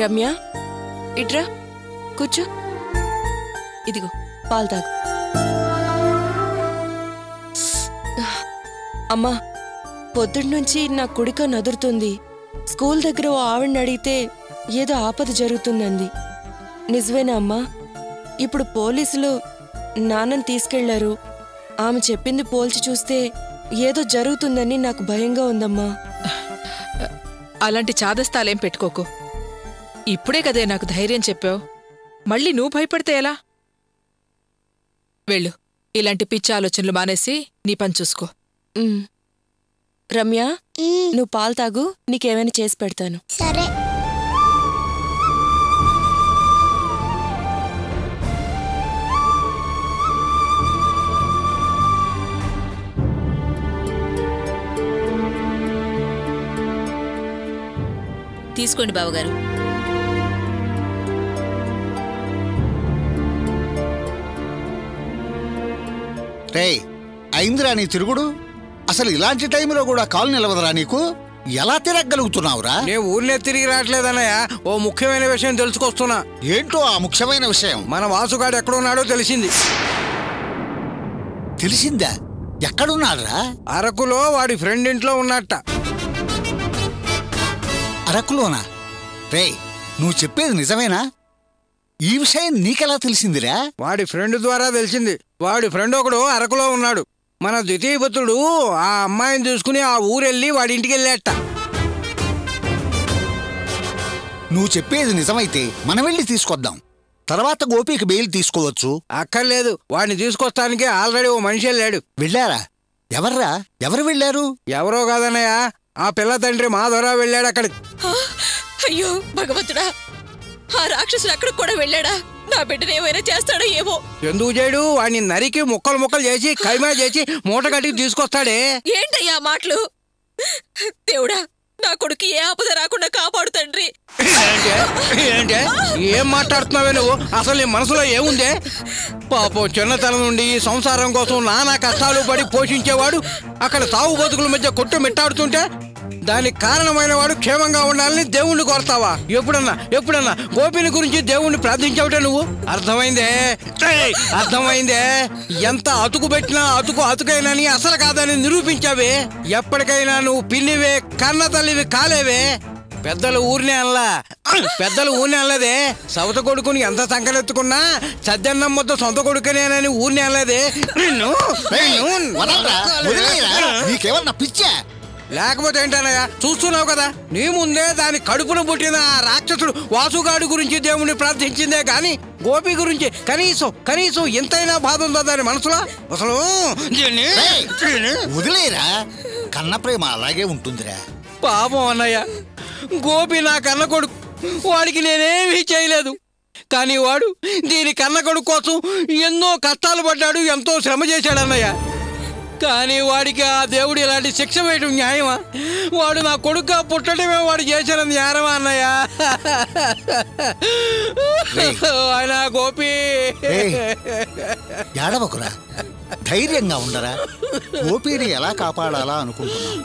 రమ్య ఇట్రా కూర్చో ఇదిగో పాలు తాగు అమ్మా పొద్దున్నుంచి నా కుడిక నదురుతుంది స్కూల్ దగ్గర ఓ ఆవిడని అడిగితే ఏదో ఆపద జరుగుతుందంది నిజమేనా అమ్మా ఇప్పుడు పోలీసులు నాన్నని తీసుకెళ్లారు ఆమె చెప్పింది పోల్చి చూస్తే ఏదో జరుగుతుందని నాకు భయంగా ఉందమ్మా అలాంటి చాదస్తాలేం పెట్టుకోకు ఇప్పుడే కదే నాకు ధైర్యం చెప్పావు మళ్ళీ నువ్వు భయపడితే ఎలా వెళ్ళు ఇలాంటి పిచ్చి ఆలోచనలు మానేసి నీ పని చూసుకో రమ్య నువ్వు పాలు తాగు నీకేమైనా చేసి పెడతాను సరే తీసుకోండి బావగారు రేయ్ అయిందిరా నీ తిరుగుడు అసలు ఇలాంటి టైంలో కూడా కాలు నిలవదరా నీకు ఎలా తిరగలుగుతున్నావురా నేను ఊర్లే తిరిగి రావట్లేదన్నయ్య ఓ ముఖ్యమైన విషయం తెలుసుకొస్తున్నా ఏంటో ఆ ముఖ్యమైన విషయం మన వాసుగాడు ఎక్కడున్నాడో తెలిసింది తెలిసిందా ఎక్కడున్నారా అరకులో వాడి ఫ్రెండ్ ఇంట్లో ఉన్నట్ట అరకులోనా రేయ్ నువ్వు చెప్పేది నిజమేనా ఈ విషయం నీకెలా తెలిసిందిరా వాడి ఫ్రెండ్ ద్వారా తెలిసింది వాడి ఫ్రెండ్ ఒకడు అరకులో ఉన్నాడు మన ద్వితీయపుత్రుడు ఆ అమ్మాయిని చూసుకుని ఆ ఊరెళ్ళి వాడి ఇంటికి వెళ్ళాట నువ్వు చెప్పేది నిజమైతే మనం వెళ్ళి తీసుకొద్దాం తర్వాత గోపికి బెయిల్ తీసుకోవచ్చు అక్కర్లేదు వాడిని తీసుకొస్తానికి ఆల్రెడీ ఓ మనిషి వెళ్ళాడు వెళ్ళారా ఎవర్రా ఎవరు వెళ్ళారు ఎవరో కాదన్నయ్య ఆ పిల్ల తండ్రి మాధవరావు వెళ్ళాడు అక్కడికి అయ్యో భగవంతుడా ఆ రాక్షసుడు అక్కడికి కూడా వెళ్ళాడా నా బిడ్డను ఏమైనా చేస్తాడో ఏమో ఎందుకు చేయడు వాడిని నరికి ముక్కలు ముక్కలు చేసి కైమా చేసి మూట కట్టికి తీసుకొస్తాడే ఏంటయ్యా మాటలు దేవుడా నా కొడుకు ఏ ఆపద రాకుండా కాపాడు తండ్రి ఏంటే ఏం మాట్లాడుతున్నావే నువ్వు అసలు నీ మనసులో ఏముందే పాపం చిన్నతనం నుండి సంసారం కోసం నానా కష్టాలు పడి పోషించేవాడు అక్కడ సాగు బతుకుల మధ్య కొట్టు మిట్టాడుతుంటే దానికి కారణమైన వాడు క్షేమంగా ఉండాలని దేవుణ్ణి కోరతావా ఎప్పుడన్నా గోపిని గురించి దేవుణ్ణి ప్రార్థించావుటే నువ్వు అర్థమైందే ఎంత అతుకు పెట్టినా అతుకైనని అసలు కాదని నిరూపించావే ఎప్పటికైనా నువ్వు పిల్లివే కన్న తల్లివి కాలేవే పెద్దలు ఊరినే అనలేదే సవత కొడుకుని ఎంత సంకలెత్తుకున్నా సద్దన్నం మొత్తం సొంత కొడుకునేనని ఊరినే అనలేదే నీకేమన్నా పిచ్చా లేకపోతే ఏంటనయ్యా చూస్తున్నావు కదా నీ ముందే దాని కడుపును పుట్టిన ఆ రాక్షసుడు వాసుగాడు గురించి దేవుణ్ణి ప్రార్థించిందే గాని గోపి గురించి కనీసం ఎంతైనా బాధ ఉందా దాని మనసులో అసలు వదిలేరా కన్న ప్రేమ అలాగే ఉంటుందిరా పాపం అన్నయ్య గోపి నా కన్న కొడుకు వాడికి నేనేమీ చేయలేదు కానీ వాడు దీని కన్న కొడుకు కోసం ఎన్నో కష్టాలు పడ్డాడు ఎంతో శ్రమ చేశాడు అన్నయ్య కానీ వాడికి ఆ దేవుడు ఇలాంటి శిక్ష వేయడం న్యాయమా వాడు నా కొడుకుగా పుట్టడమే వాడు చేసిన న్యాయమా అన్నయ్య ఆయన గోపి ఏడవకురా ధైర్యంగా ఉండరా గోపిని ఎలా కాపాడాలా అనుకుంటున్నాం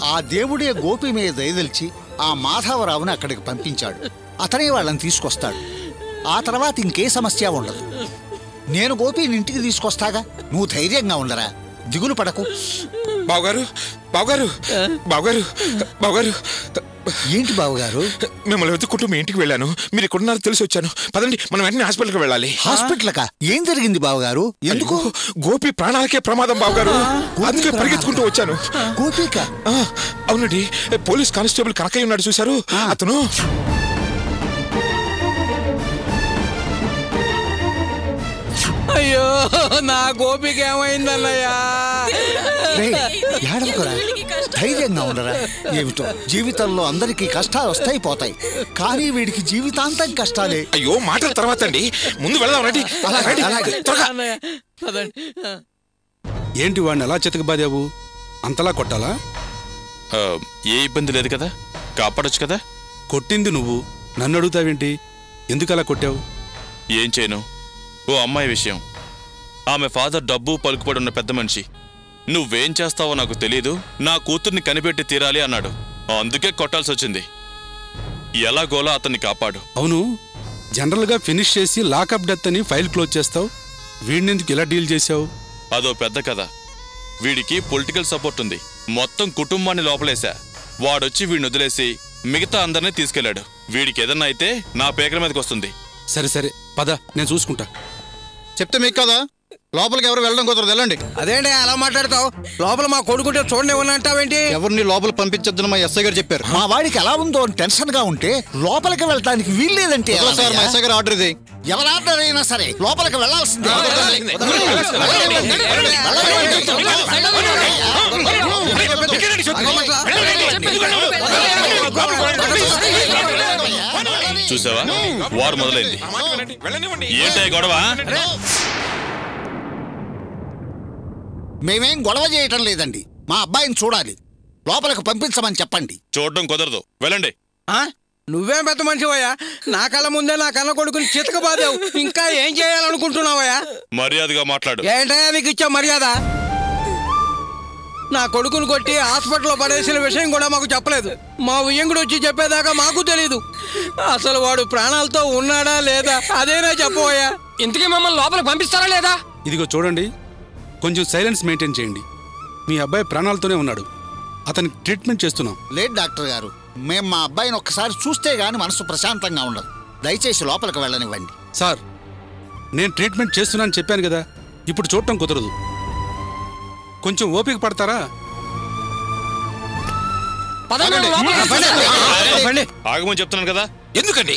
ఆ దేవుడే గోపి మీద దయదలిచి ఆ మాధవరావుని అక్కడికి పంపించాడు అతనే వాళ్ళని తీసుకొస్తాడు ఆ తర్వాత ఇంకే సమస్య ఉండదు నేను గోపిని ఇంటికి తీసుకొస్తాగా నువ్వు ధైర్యంగా ఉండరా దిగులు పడకు బావగారు ఏంటి బావగారు మిమ్మల్ని వెతుక్కుంటూ మీ ఇంటికి వెళ్ళాను మీరు ఇక్కడున్నారో తెలిసి వచ్చాను పదండి మనం వెంటనే హాస్పిటల్కి వెళ్ళాలి హాస్పిటల్కా ఏం జరిగింది బావగారు ఎందుకు గోపి ప్రాణాలకే ప్రమాదం బావగారు అందుకే పరిగెత్తుకుంటూ వచ్చాను గోపికా అవునండి పోలీస్ కానిస్టేబుల్ కనకయ్య ఉన్నాడు చూశారు అతను అయ్యో నా గోపికి ఏమైందన్నయ్యా ఏడవకురా ధైర్యంగా ఉండరా ఏమిటో జీవితంలో అందరికీ కష్టాలు వస్తాయి పోతాయి కానీ వీడికి జీవితాంతం కష్టాలే అయ్యో మాటల తర్వాత అండి ముందు వెళదాం రండి ఏంటి వాడిని ఎలా చితకబాదావు అంతలా కొట్టాలా ఏ ఇబ్బంది లేదు కదా కాపాడొచ్చు కదా కొట్టింది నువ్వు నన్ను అడుగుతావేంటి ఎందుకలా కొట్టావు ఏం చేయను ఓ అమ్మాయి విషయం ఆమె ఫాదర్ డబ్బు పలుకుబడున్న పెద్ద మనిషి నువ్వేం చేస్తావో నాకు తెలీదు నా కూతుర్ని కనిపెట్టి తీరాలి అన్నాడు అందుకే కొట్టాల్సి వచ్చింది ఎలాగోలా అతన్ని కాపాడు. అవును, జనరల్గా ఫినిష్ చేసి లాకప్ డెత్ అని ఫైల్ క్లోజ్ చేస్తావు, వీడినెందుకు ఇలా డీల్ చేశావు? అదో పెద్ద కథ. వీడికి పొలిటికల్ సపోర్ట్ ఉంది. మొత్తం కుటుంబాన్ని లోపలేశా. వాడొచ్చి వీడిని వదిలేసి మిగతా అందరినీ తీసుకెళ్లాడు. వీడికి ఏదన్నా అయితే నా పేకల మీదకి వస్తుంది. సరే సరే పద, నేను చూసుకుంటా. చెప్తే మీకు కదా, లోపలికి ఎవరు వెళ్ళడం కుదరదు, వెళ్ళండి. అదేంటి అలా మాట్లాడతావు? లోపల మా కొడుకుంటే చూడనే ఉన్నా అంటావేంటి? ఎవరిని లోపల పంపించొద్దని మా ఎస్ఐ గారు చెప్పారు. మా వాడికి ఎలా ఉందో అని టెన్షన్ గా ఉంటే లోపలికి వెళ్ళటానికి వీల్లేదంటే ఎలా సార్, మా ఎస్ఐ గారు ఆర్డర్ ఇది. ఎవరు ఆర్డర్ అయినా సరే లోపలికి వెళ్ళాల్సిందే. చూసావా, వారు మొదలైంది. ఏంటే గొడవ? మేమేం గొడవ చేయటం లేదండి. మా అబ్బాయిని చూడాలి, లోపలికి పంపించమని చెప్పండి. చూడడం కుదరదు, వెళ్ళండి. నువ్వేం పెద్ద మనిషివయ్యా? నా కళ్ళ ముందే నా కన్న కొడుకుని చితకబాదావు, ఇంకా ఏం చేయాలనుకుంటున్నావయ్యా? మర్యాదగా మాట్లాడు. ఏంటయ్యా నీకు ఇచ్చా మర్యాద? నా కొడుకుని కొట్టి హాస్పిటల్లో పడేసిన విషయం కూడా మాకు చెప్పలేదు. మా ఉయ్యంగుడు వచ్చి చెప్పేదాకా మాకు తెలీదు. అసలు వాడు ప్రాణాలతో ఉన్నాడా లేదా అదేనా చెప్పవయ్యా? ఇంతకీ మమ్మల్ని లోపలికి పంపిస్తారా లేదా? ఇదిగో చూడండి, కొంచెం సైలెన్స్ మెయింటైన్ చేయండి. మీ అబ్బాయి ప్రాణాలతోనే ఉన్నాడు, అతనికి ట్రీట్మెంట్ చేస్తున్నాం. లేదు డాక్టర్ గారు, మేము మా అబ్బాయిని ఒక్కసారి చూస్తే గాని మనసు ప్రశాంతంగా ఉండదు. దయచేసి లోపలికి వెళ్ళనివ్వండి. సార్, నేను ట్రీట్మెంట్ చేస్తున్నానని చెప్పాను కదా, ఇప్పుడు చూడటం కుదరదు. కొంచెం ఓపిక పడతారా? ఆగమని చెప్తున్నాను కదా. ఎందుకండి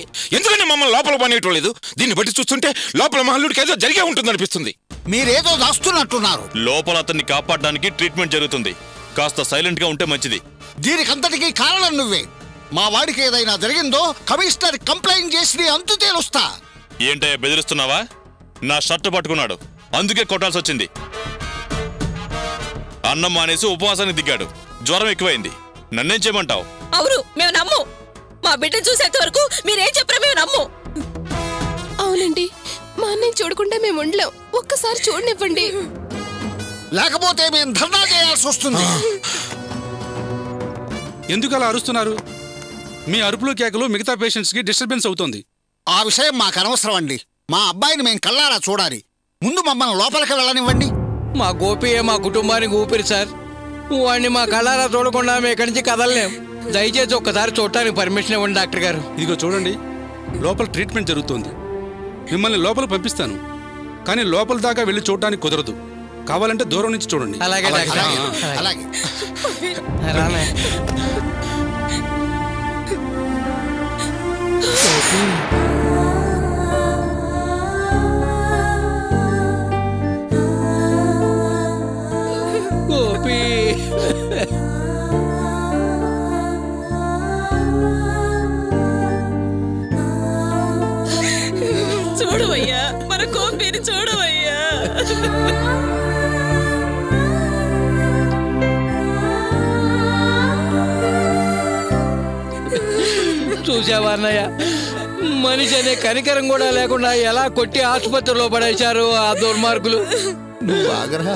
మమ్మల్ని లోపల పనియట్లేదు? దీన్ని బట్టి చూస్తుంటే లోపల మహల్లుడికి ఏదో జరిగే ఉంటుందనిపిస్తుంది. మీరేదో దాస్తున్నట్టున్నారు. లోపల అతన్ని కాపాడడానికి ట్రీట్మెంట్ జరుగుతుంది. కాస్త సైలెంట్ గా ఉంటే మంచిది. దీనికంతటికీ కారణం నువ్వే. మా వాడికి ఏదైనా జరిగిందో కమిషనర్ కంప్లైంట్ చేసి అంతు తేలుస్తా. ఏంటయ్యా బెదిరిస్తున్నావా? నా షర్ట్ పట్టుకున్నాడు, అందుకే కొట్టాల్సి వచ్చింది. అన్నం మానేసి ఉపవాసానికి దిగాడు, జ్వరం ఎక్కువైంది. నన్నేం చేయమంటావు? అవును, మేము నమ్ము. మా బిడ్డను చూసేంత వరకు మీరేం చెప్పరా మేము నమ్ము. అవునండి, మా అన్నయ్య చూడకుండా మేము ఉండలేం. ఒక్కసారి చూడనివ్వండి, లేకపోతే మేము ధర్నా చేయాల్సి వస్తుంది. ఎందుకు అలా అరుస్తున్నారు? మీ అరుపులు కేకలు మిగతా పేషెంట్స్కి డిస్టర్బెన్స్ అవుతుంది. ఆ విషయం మాకు అనవసరం అండి. మా అబ్బాయిని మేము కళ్ళారా చూడాలి. ముందు మమ్మల్ని లోపలికి వెళ్ళనివ్వండి. మా గోపియే మా కుటుంబానికి ఊపిరి సార్. వాడిని మా కళ్ళారా చూడకుండా మేము ఇక్కడి నుంచి కదలలేం. దయచేసి ఒక్కసారి చూడటానికి పర్మిషన్ ఇవ్వండి డాక్టర్ గారు. ఇదిగో చూడండి, లోపల ట్రీట్మెంట్ జరుగుతుంది. మిమ్మల్ని లోపల పంపిస్తాను, కానీ లోపల దాకా వెళ్ళి చూడటానికి కుదరదు. కావాలంటే దూరం నుంచి చూడండి. అలాగే అలాగే. రానే. గోపి, చూడవయ్యా, మన గోపిని చూడవయ్యా. చూసావా అన్నయ్య, మనిషి అనే కనికరం కూడా లేకుండా ఎలా కొట్టి ఆసుపత్రిలో పడేశారు ఆ దుర్మార్గులు. నువ్వు ఆగ్రహ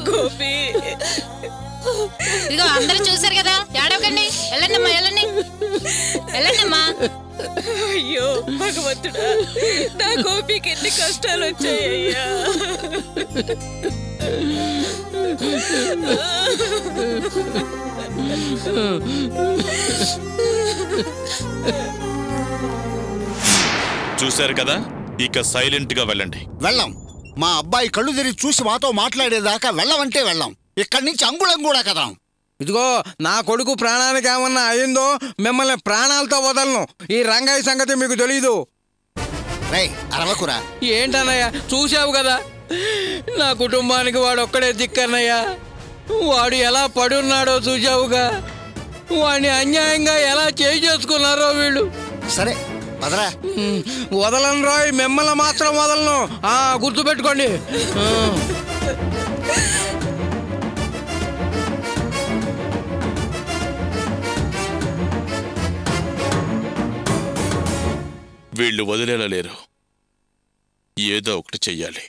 గోపి, ఇదిగో అందరూ చూసారు కదా, ఏడవకండి. వెళ్ళండమ్మా, వెళ్ళండి, వెళ్ళండమ్మా. అయ్యో భగవంతుడా, నా గోపికి ఎన్ని కష్టాలు వచ్చాయ్యా. చూశారు కదా, ఇక సైలెంట్ గా వెళ్ళండి. వెళ్ళం. మా అబ్బాయి కళ్ళు తెరిచి చూసి మాతో మాట్లాడేదాకా వెళ్ళమంటే వెళ్ళాం. ఇక్కడి నుంచి అంగుళం కూడా కదాం. ఇదిగో నా కొడుకు ప్రాణానికి ఏమన్నా అయిందో మిమ్మల్ని ప్రాణాలతో వదలను. ఈ రంగయ్య సంగతి మీకు తెలీదు. రేయ్ అరవకురా. ఏంటన్నయ్య, చూసావు కదా, నా కుటుంబానికి వాడు ఒక్కడే దిక్కన్నయ్యా. వాడు ఎలా పడున్నాడో చూసావుగా. వాడిని అన్యాయంగా ఎలా చేసుకున్నారో వీళ్ళు. సరే పదరా. వదలను రాయ్, మిమ్మల్ని మాత్రం వదలను. గుర్తుపెట్టుకోండి. వీళ్ళు వదిలేలా లేరు, ఏదో ఒకటి చెయ్యాలి.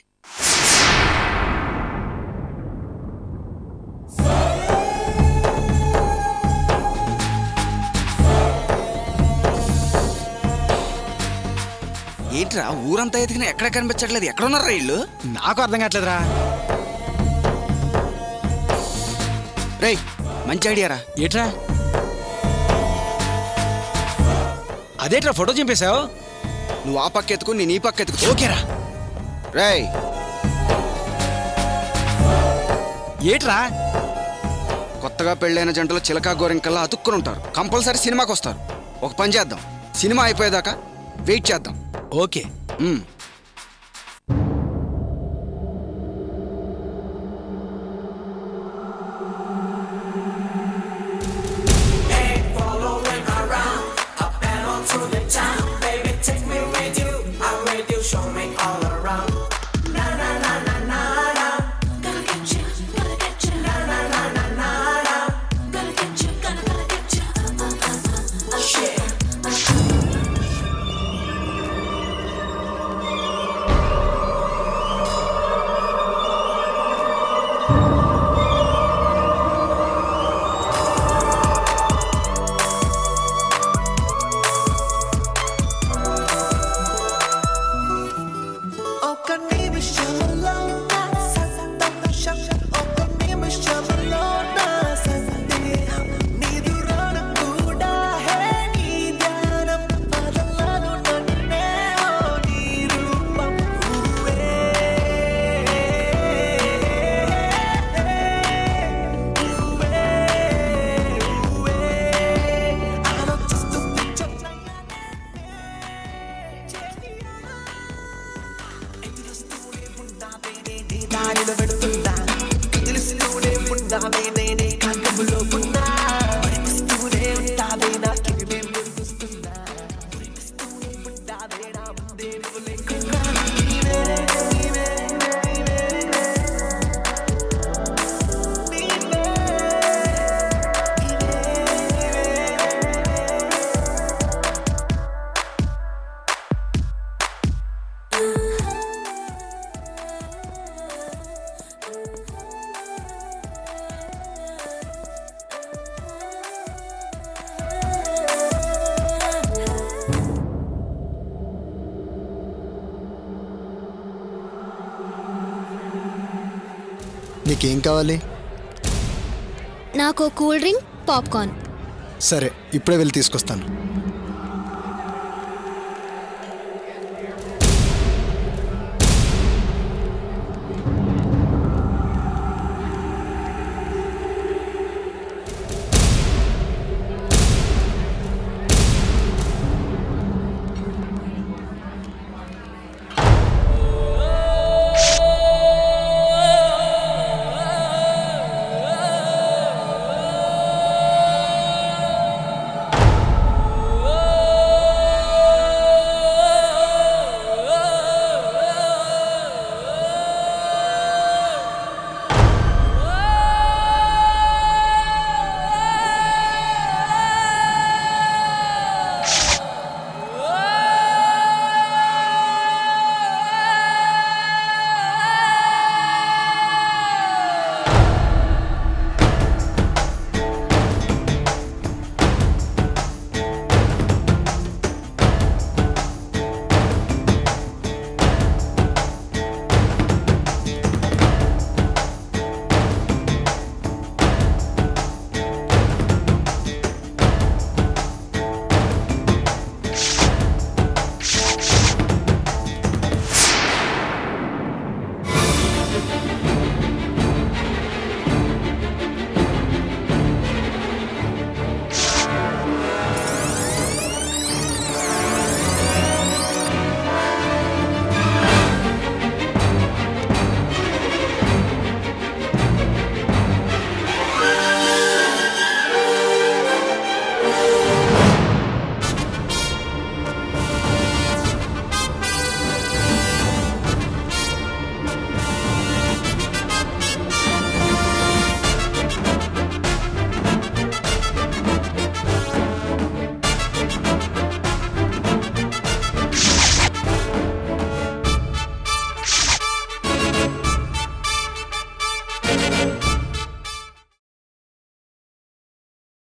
ఏంట్రా ఊరంతా ఎదిగినా ఎక్కడ కనిపించట్లేదు, ఎక్కడ ఉన్నారా వీళ్ళు? నాకు అర్థం కావట్లేదురా. రేయ్ మంచి ఐడియారా. ఏట్రా అదేట్రా ఫోటో చింపేశావు? నువ్వు ఆ పక్క ఎత్తుకు, నేను ఈ పక్క ఎత్తుకు. ఓకేరా. రేయ్ ఏట్రా కొత్తగా పెళ్ళైన జంటలు చిలకా గోరింకల్లా అతుక్కుని ఉంటారు. కంపల్సరీ సినిమాకి వస్తారు. ఒక పని చేద్దాం, సినిమా అయిపోయేదాకా వెయిట్ చేద్దాం. ఓకే. నీకేం కావాలి? నాకు కూల్ డ్రింక్, పాప్కార్న్. సరే, ఇప్పుడే వెళ్ళి తీసుకొస్తాను.